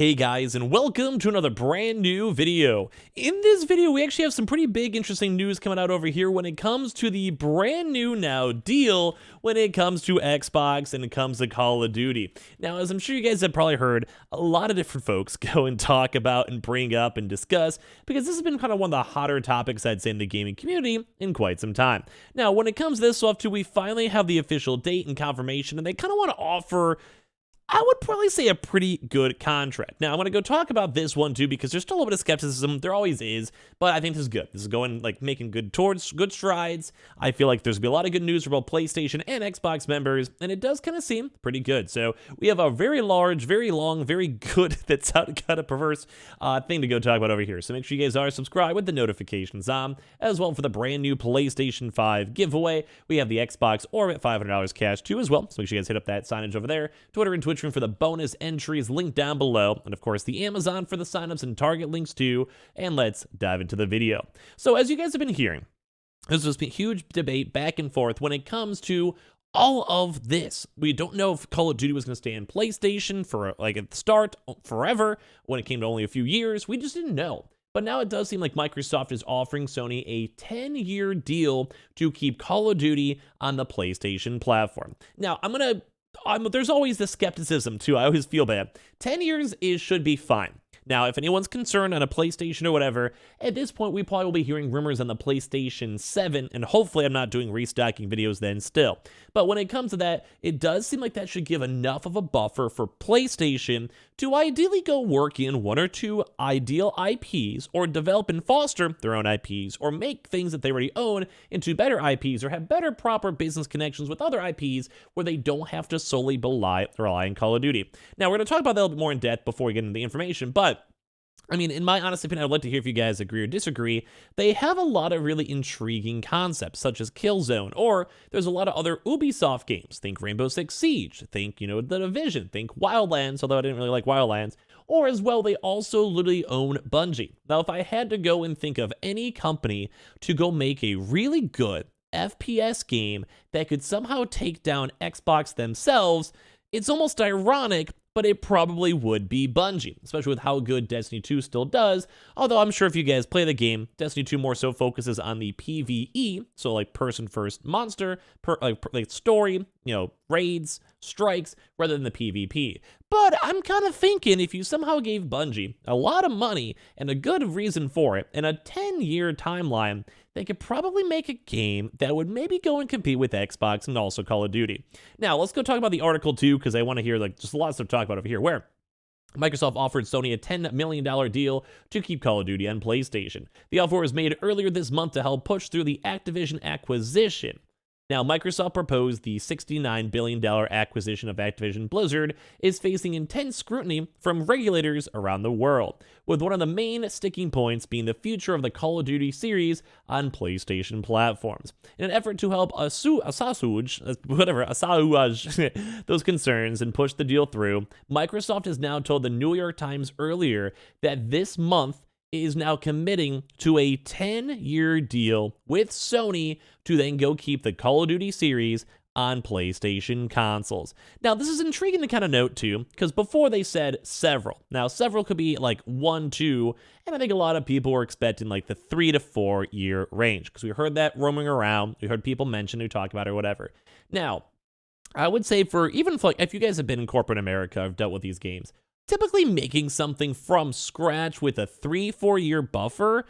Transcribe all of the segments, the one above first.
Hey guys, and welcome to another brand new video. In this video, we actually have some pretty big interesting news coming out over here when it comes to the brand new now deal when it comes to Xbox and it comes to Call of Duty. Now, as I'm sure you guys have probably heard, a lot of different folks go and talk about and bring up and discuss, because this has been kind of one of the hotter topics, I'd say, in the gaming community in quite some time. Now, when it comes to this stuff too, we finally have the official date and confirmation, and they kind of want to offer, I would probably say, a pretty good contract. Now, I'm going to go talk about this one too, because there's still a little bit of skepticism. There always is, but I think this is good. This is going, making good strides. I feel like there's going to be a lot of good news for both PlayStation and Xbox members, and it does kind of seem pretty good. So we have a very large, very long, very good, that's kind of perverse thing to go talk about over here. So make sure you guys are subscribed with the notifications on, as well for the brand new PlayStation 5 giveaway. We have the Xbox Orbit $500 cash too as well. So make sure you guys hit up that signage over there. Twitter and Twitch for the bonus entries linked down below, and of course the Amazon for the signups and Target links too. And let's dive into the video. So as you guys have been hearing, there's just been a huge debate back and forth when it comes to all of this. We don't know if Call of Duty was going to stay in PlayStation for at the start forever. When it came to only a few years, we just didn't know. But now it does seem like Microsoft is offering Sony a 10-year deal to keep Call of Duty on the PlayStation platform. Now, there's always the skepticism too. I always feel bad. 10 years should be fine. Now, if anyone's concerned on a PlayStation or whatever, at this point, we probably will be hearing rumors on the PlayStation 7, and hopefully I'm not doing restocking videos then still. But when it comes to that, it does seem like that should give enough of a buffer for PlayStation to ideally go work in one or two ideal IPs, or develop and foster their own IPs, or make things that they already own into better IPs, or have better proper business connections with other IPs where they don't have to solely rely on Call of Duty. Now, we're going to talk about that a little bit more in depth before we get into the information, but I mean, in my honest opinion, I'd like to hear if you guys agree or disagree. They have a lot of really intriguing concepts, such as Killzone, or there's a lot of other Ubisoft games. Think Rainbow Six Siege, think, The Division, think Wildlands, although I didn't really like Wildlands. Or as well, they also literally own Bungie. Now, if I had to go and think of any company to go make a really good FPS game that could somehow take down Xbox themselves, it's almost ironic, but it probably would be Bungie, especially with how good Destiny 2 still does. Although I'm sure if you guys play the game, Destiny 2 more so focuses on the PvE, so like person-first monster, story, raids, strikes, rather than the PvP. But I'm kind of thinking if you somehow gave Bungie a lot of money and a good reason for it, and a 10-year timeline, they could probably make a game that would maybe go and compete with Xbox and also Call of Duty. Now, let's go talk about the article too, because I want to hear just a lot of stuff to talk about over here, where Microsoft offered Sony a $10 million deal to keep Call of Duty on PlayStation. The offer was made earlier this month to help push through the Activision acquisition. Now, Microsoft proposed the $69 billion acquisition of Activision Blizzard is facing intense scrutiny from regulators around the world, with one of the main sticking points being the future of the Call of Duty series on PlayStation platforms. In an effort to help assuage those concerns and push the deal through, Microsoft has now told the New York Times earlier that this month is now committing to a 10-year deal with Sony to then go keep the Call of Duty series on PlayStation consoles. Now, this is intriguing to kind of note too, because before they said several. Now, several could be like 1, 2, and I think a lot of people were expecting like the 3 to 4 year range, because we heard that roaming around. We heard people mention who talk about it or whatever. Now, I would say if you guys have been in corporate America, I've dealt with these games, typically making something from scratch with a 3-4 year buffer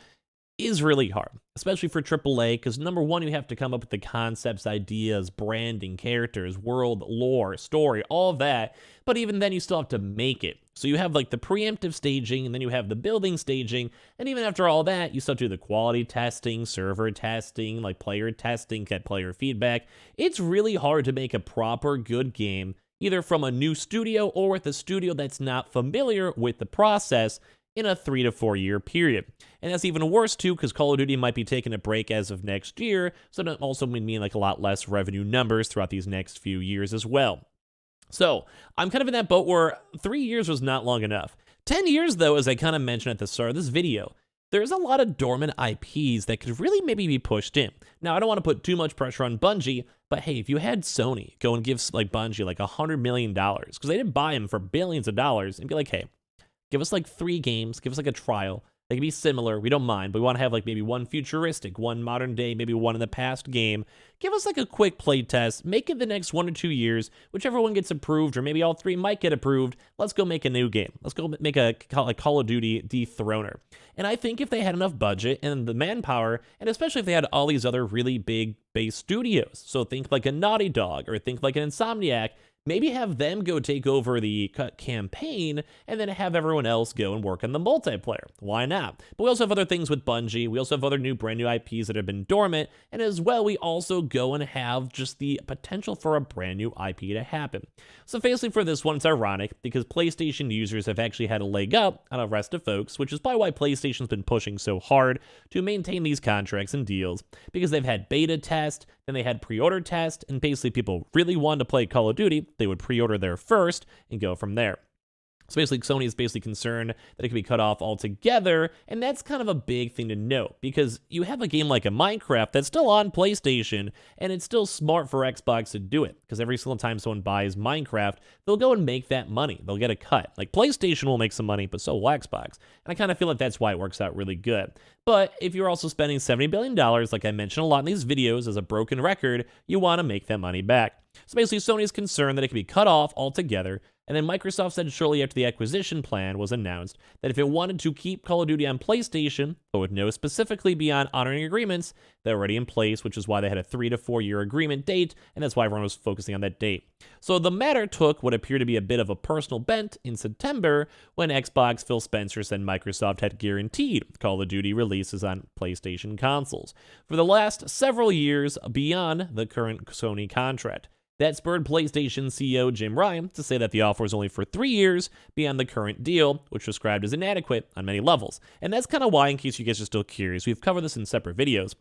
is really hard, especially for AAA, because number one, you have to come up with the concepts, ideas, branding, characters, world, lore, story, all of that. But even then, you still have to make it. So you have like the preemptive staging, and then you have the building staging. And even after all that, you still do the quality testing, server testing, player testing, get player feedback. It's really hard to make a proper good game, either from a new studio or with a studio that's not familiar with the process, in a 3 to 4 year period. And that's even worse too, because Call of Duty might be taking a break as of next year, so that also would mean a lot less revenue numbers throughout these next few years as well. So I'm kind of in that boat where 3 years was not long enough. 10 years though, as I kind of mentioned at the start of this video, there's a lot of dormant IPs that could really maybe be pushed in. Now, I don't want to put too much pressure on Bungie, but hey, if you had Sony go and give Bungie $100 million, because they didn't buy him for billions of dollars, and be like, hey, Give us like 3 games, give us like a trial. They can be similar, we don't mind, but we want to have like maybe one futuristic, one modern day, maybe one in the past game. Give us like a quick play test, make it the next 1 or 2 years, whichever one gets approved, or maybe all 3 might get approved. Let's go make a new game. Let's go make a Call of Duty dethroner. And I think if they had enough budget and the manpower, and especially if they had all these other really big base studios, so think like a Naughty Dog or think like an Insomniac, maybe have them go take over the campaign and then have everyone else go and work on the multiplayer. Why not? But we also have other things with Bungie. We also have other brand new IPs that have been dormant. And as well, we also go and have just the potential for a brand new IP to happen. So basically for this one, it's ironic because PlayStation users have actually had a leg up on the rest of folks, which is probably why PlayStation's been pushing so hard to maintain these contracts and deals, because they've had beta test, then they had pre-order test, and basically people really wanted to play Call of Duty. They would pre-order there first and go from there. So basically, Sony is basically concerned that it could be cut off altogether, and that's kind of a big thing to note, because you have a game like a Minecraft that's still on PlayStation, and it's still smart for Xbox to do it, because every single time someone buys Minecraft, they'll go and make that money. They'll get a cut. Like, PlayStation will make some money, but so will Xbox. And I kind of feel like that's why it works out really good. But if you're also spending $70 billion, like I mentioned a lot in these videos as a broken record, you want to make that money back. So basically, Sony is concerned that it could be cut off altogether. And then Microsoft said shortly after the acquisition plan was announced that if it wanted to keep Call of Duty on PlayStation, but would know specifically beyond honoring agreements that are already in place, which is why they had a 3 to 4 year agreement date, and that's why everyone was focusing on that date. So the matter took what appeared to be a bit of a personal bent in September when Xbox Phil Spencer said Microsoft had guaranteed Call of Duty releases on PlayStation consoles for the last several years beyond the current Sony contract. That spurred PlayStation CEO Jim Ryan to say that the offer was only for 3 years beyond the current deal, which was described as inadequate on many levels. And that's kind of why, in case you guys are still curious, we've covered this in separate videos.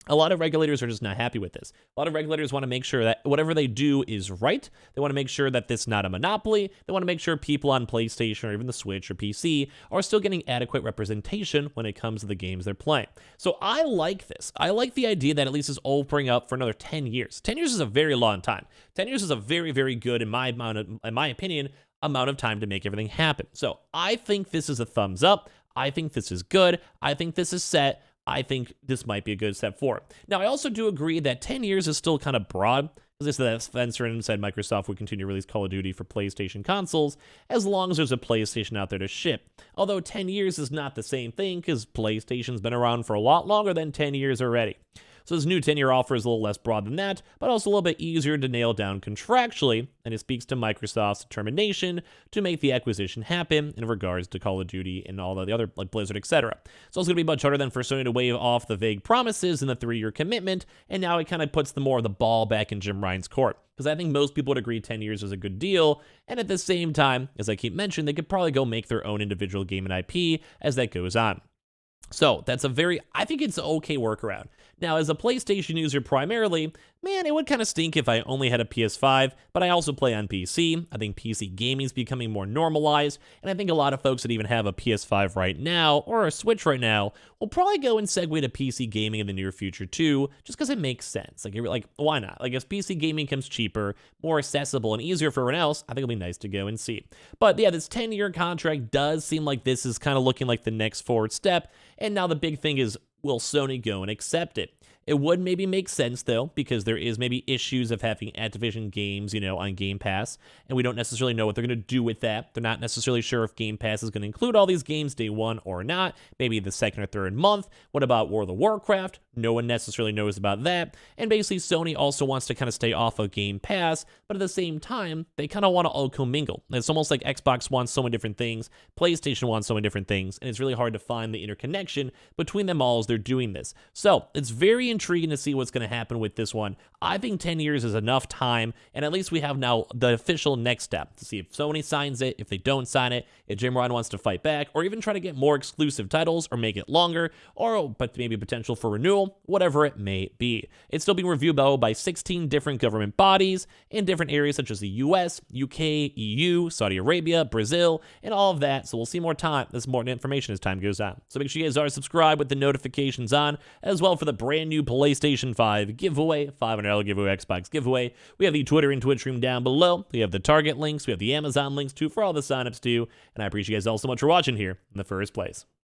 A lot of regulators are just not happy with this. A lot of regulators want to make sure that whatever they do is right. They want to make sure that this is not a monopoly. They want to make sure people on PlayStation or even the Switch or PC are still getting adequate representation when it comes to the games they're playing. So I like this. I like the idea that at least it's opening up for another 10 years. 10 years is a very long time. 10 years is a very, very good, in my opinion, amount of time to make everything happen. So I think this is a thumbs up. I think this is good. I think this is set. I think this might be a good step forward. Now, I also do agree that 10 years is still kind of broad, because they said that Spencer said Microsoft would continue to release Call of Duty for PlayStation consoles as long as there's a PlayStation out there to ship. Although 10 years is not the same thing, because PlayStation's been around for a lot longer than 10 years already. So this new 10-year offer is a little less broad than that, but also a little bit easier to nail down contractually, and it speaks to Microsoft's determination to make the acquisition happen in regards to Call of Duty and all the other, like Blizzard, etc. So it's going to be much harder than for Sony to wave off the vague promises and the 3-year commitment, and now it kind of puts more of the ball back in Jim Ryan's court. Because I think most people would agree 10 years is a good deal, and at the same time, as I keep mentioning, they could probably go make their own individual game and IP as that goes on. So that's I think it's an okay workaround. Now, as a PlayStation user primarily, man, it would kind of stink if I only had a PS5, but I also play on PC. I think PC gaming is becoming more normalized, and I think a lot of folks that even have a PS5 right now, or a Switch right now, will probably go and segue to PC gaming in the near future too, just because it makes sense. Like, why not? Like, if PC gaming comes cheaper, more accessible, and easier for everyone else, I think it'll be nice to go and see. But yeah, this 10-year contract does seem like this is kind of looking like the next forward step, and now the big thing is, will Sony go and accept it? It would maybe make sense, though, because there is maybe issues of having Activision games, on Game Pass, and we don't necessarily know what they're going to do with that. They're not necessarily sure if Game Pass is going to include all these games day one or not, maybe the second or third month. What about World of Warcraft? No one necessarily knows about that. And basically, Sony also wants to kind of stay off of Game Pass, but at the same time, they kind of want to all commingle. It's almost like Xbox wants so many different things, PlayStation wants so many different things, and it's really hard to find the interconnection between them all as they're doing this. So, it's very intriguing to see what's going to happen with this one. I think 10 years is enough time, and at least we have now the official next step to see if Sony signs it, if they don't sign it, if Jim Ryan wants to fight back, or even try to get more exclusive titles or make it longer, or but maybe potential for renewal. control, whatever it may be. It's still being reviewed by 16 different government bodies in different areas such as the US, UK, EU, Saudi Arabia, Brazil, and all of that. So we'll see more information as time goes on. So make sure you guys are subscribed with the notifications on, as well for the brand new PlayStation 5 giveaway, $500 giveaway, Xbox giveaway. We have the Twitter and Twitch stream down below. We have the Target links. We have the Amazon links too for all the signups too. And I appreciate you guys all so much for watching here in the first place.